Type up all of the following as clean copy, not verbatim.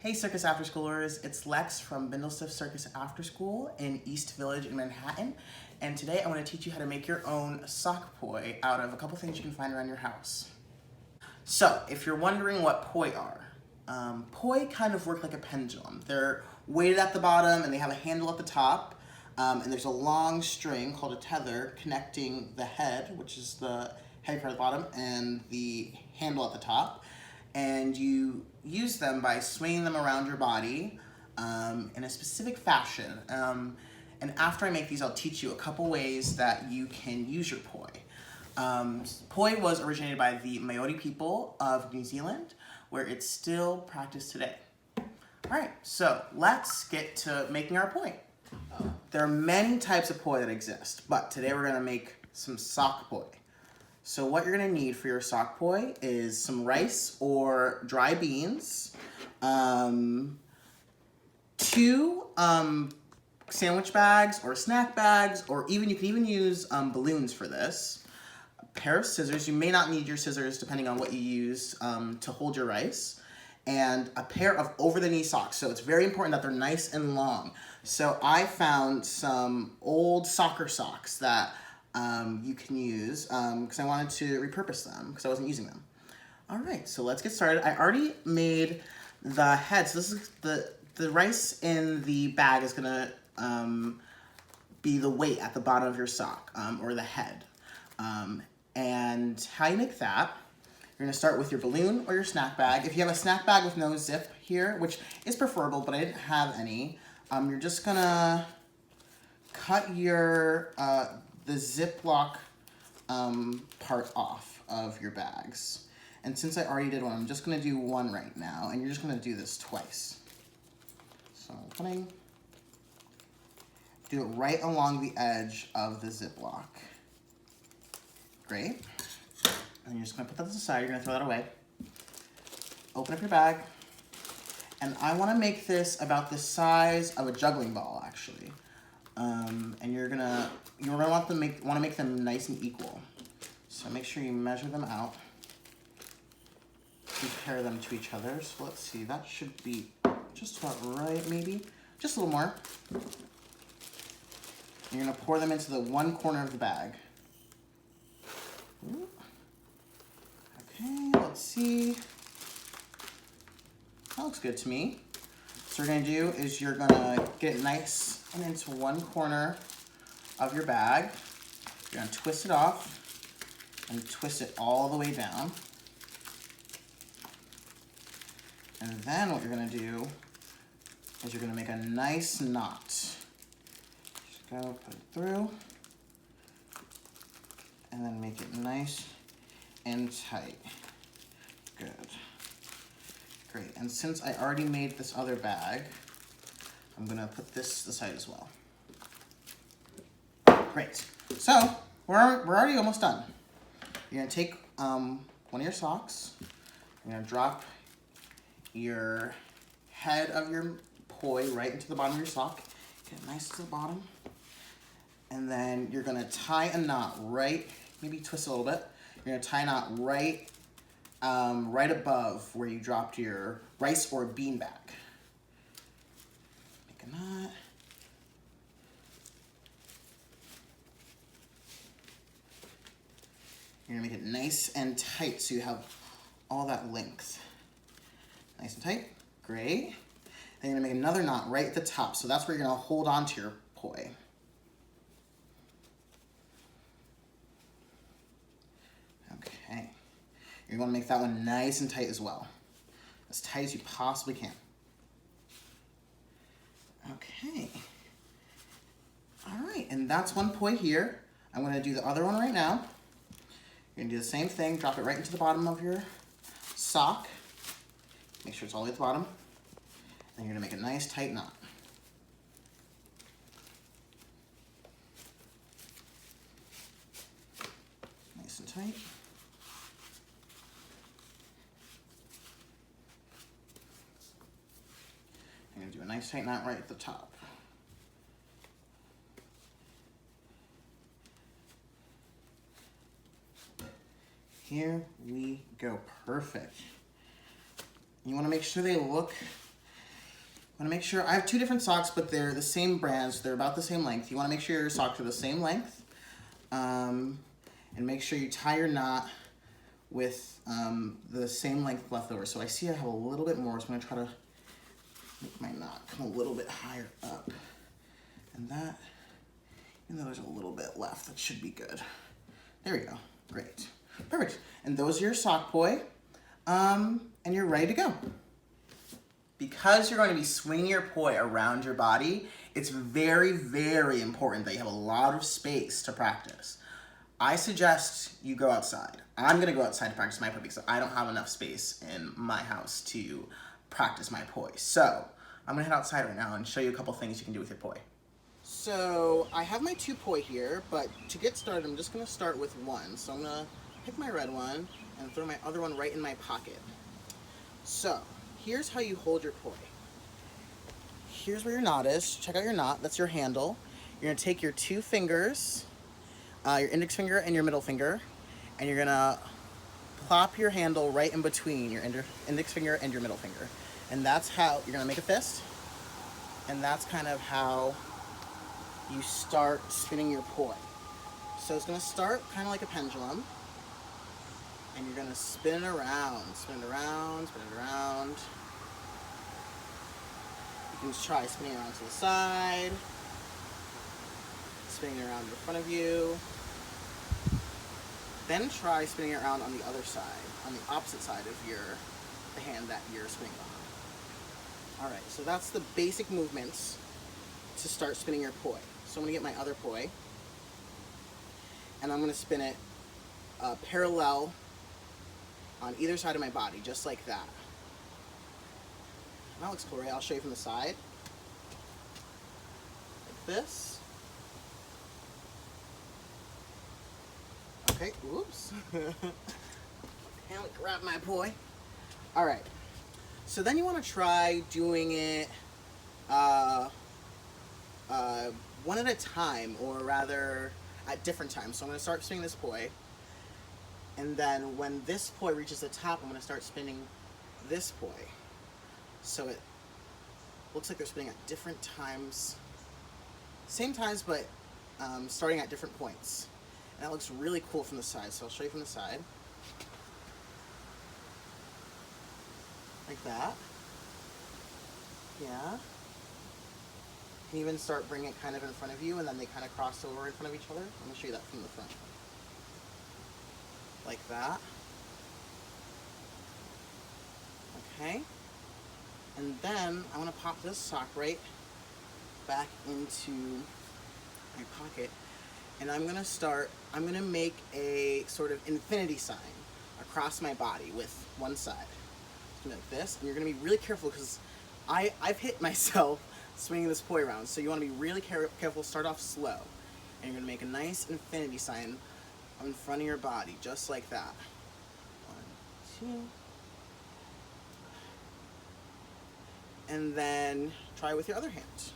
Hey Circus After Schoolers, it's Lex from Bindlestiff Circus After School in East Village in Manhattan. And today I want to teach you how to make your own sock poi out of a couple things you can find around your house. So, if you're wondering what poi are, poi kind of work like a pendulum. They're weighted at the bottom and they have a handle at the top. And there's a long string called a tether connecting the head, which is the heavy part at the bottom, and the handle at the top. And you use them by swinging them around your body in a specific fashion. And after I make these, I'll teach you a couple ways that you can use your poi. Poi was originated by the Maori people of New Zealand, where it's still practiced today. All right, so let's get to making our poi. There are many types of poi that exist, but today we're gonna make some sock poi. So what you're gonna need for your sock poi is some rice or dry beans, 2 sandwich bags or snack bags, or you can even use balloons for this. A pair of scissors. You may not need your scissors depending on what you use to hold your rice. And a pair of over-the-knee socks. So it's very important that they're nice and long. So I found some old soccer socks that you can use because I wanted to repurpose them because I wasn't using them. All right, so let's get started. I already made the head. So this is the rice in the bag is gonna be the weight at the bottom of your sock or the head. And how you make that, you're gonna start with your balloon or your snack bag. If you have a snack bag with no zip here, which is preferable, but I didn't have any, you're just gonna cut your the Ziploc part off of your bags. And since I already did one, I'm just gonna do one right now, and you're just gonna do this twice. So cutting, do it right along the edge of the Ziploc. Great. And you're just gonna put that to the side, you're gonna throw that away. Open up your bag. And I wanna make this about the size of a juggling ball, actually. And you're gonna want to make them nice and equal. So make sure you measure them out. Compare them to each other. So let's see, that should be just about right, maybe. Just a little more. You're gonna pour them into the one corner of the bag. Okay, let's see. That looks good to me. So what you're gonna do is you're gonna get it nice and into one corner of your bag. You're gonna twist it off and twist it all the way down. And then what you're gonna do is you're gonna make a nice knot. Just go put it through and then make it nice and tight. Good. Great, and since I already made this other bag, I'm gonna put this to the side as well. Great, so we're already almost done. You're gonna take one of your socks, you're gonna drop your head of your poi right into the bottom of your sock, get it nice to the bottom, and then you're gonna tie a knot right, maybe twist a little bit, you're gonna tie a knot right right above where you dropped your rice or bean bag. Make a knot. You're gonna make it nice and tight so you have all that length. Nice and tight, great. Then you're gonna make another knot right at the top, so that's where you're gonna hold on to your poi. Okay. You're going to make that one nice and tight as well. As tight as you possibly can. Okay. All right, and that's one poi here. I'm going to do the other one right now. You're going to do the same thing. Drop it right into the bottom of your sock. Make sure it's all the way at the bottom. And you're going to make a nice tight knot. Nice and tight. I'm going to do a nice tight knot right at the top. Here we go, perfect. You want to make sure they look I want to make sure, I have two different socks, but they're the same brands, so they're about the same length. You want to make sure your socks are the same length. And make sure you tie your knot with the same length left over. So I see I have a little bit more, so I'm going to try to make my knot come a little bit higher up. And that, even though there's a little bit left, that should be good. There we go. Great. Perfect. And those are your sock poi. And you're ready to go. Because you're going to be swinging your poi around your body, it's very, very important that you have a lot of space to practice. I suggest you go outside. I'm going to go outside to practice my poi because I don't have enough space in my house to practice my poi. So I'm going to head outside right now and show you a couple things you can do with your poi. So I have my two poi here, but to get started, I'm just going to start with one. So I'm going to pick my red one and throw my other one right in my pocket. So here's how you hold your poi. Here's where your knot is. Check out your knot. That's your handle. You're going to take your two fingers, your index finger and your middle finger, and you're going to plop your handle right in between your index finger and your middle finger. And that's how you're going to make a fist. And that's kind of how you start spinning your poi. So it's going to start kind of like a pendulum. And you're going to spin it around, spin it around, spin it around. You can try spinning around to the side, spinning it around in front of you. Then try spinning it around on the other side, on the opposite side of the hand that you're spinning on. All right, so that's the basic movements to start spinning your poi. So I'm going to get my other poi, and I'm going to spin it parallel on either side of my body, just like that. That looks cool, right? I'll show you from the side. Like this. Okay, oops. And grab my poi. All right. So then you want to try doing it one at a time, or rather at different times. So I'm going to start spinning this poi. And then when this poi reaches the top, I'm going to start spinning this poi. So it looks like they're spinning at different times. Same times, but starting at different points. And that looks really cool from the side. So I'll show you from the side. Like that. Yeah. You can even start bringing it kind of in front of you, and then they kind of cross over in front of each other. I'm going to show you that from the front. Like that. Okay. And then I want to pop this sock right back into my pocket. And I'm going to make a sort of infinity sign across my body with one side. Like this. And you're going to be really careful because I've hit myself swinging this poi around. So you want to be really careful. Start off slow. And you're going to make a nice infinity sign in front of your body, just like that. 1, 2. And then try with your other hand.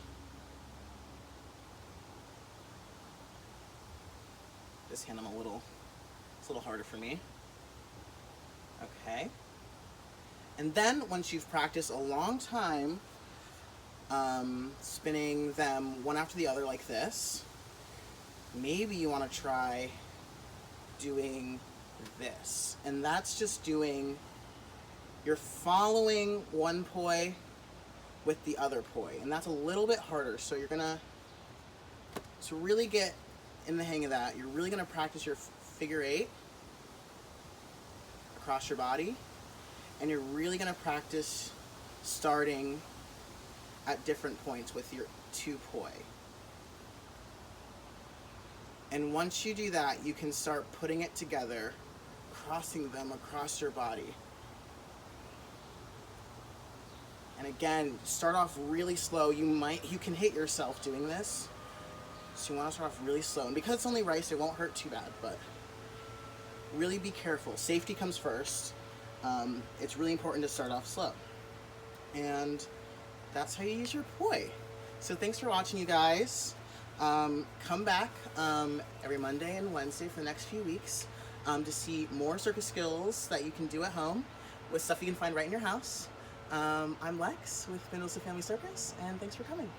This hand it's a little harder for me. Okay. And then once you've practiced a long time spinning them one after the other like this, maybe you want to try doing this. And that's just you're following one poi with the other poi, and that's a little bit harder. So you're gonna, to really get in the hang of that, you're really gonna practice your figure 8 across your body, and you're really gonna practice starting at different points with your 2 poi. And once you do that, you can start putting it together, crossing them across your body. And again, start off really slow. You can hit yourself doing this. So you want to start off really slow. And because it's only rice, it won't hurt too bad, but really be careful. Safety comes first. It's really important to start off slow. And that's how you use your poi. So thanks for watching, you guys. Come back every Monday and Wednesday for the next few weeks to see more circus skills that you can do at home with stuff you can find right in your house. I'm Lex with Bindlestiff Family Circus, and thanks for coming.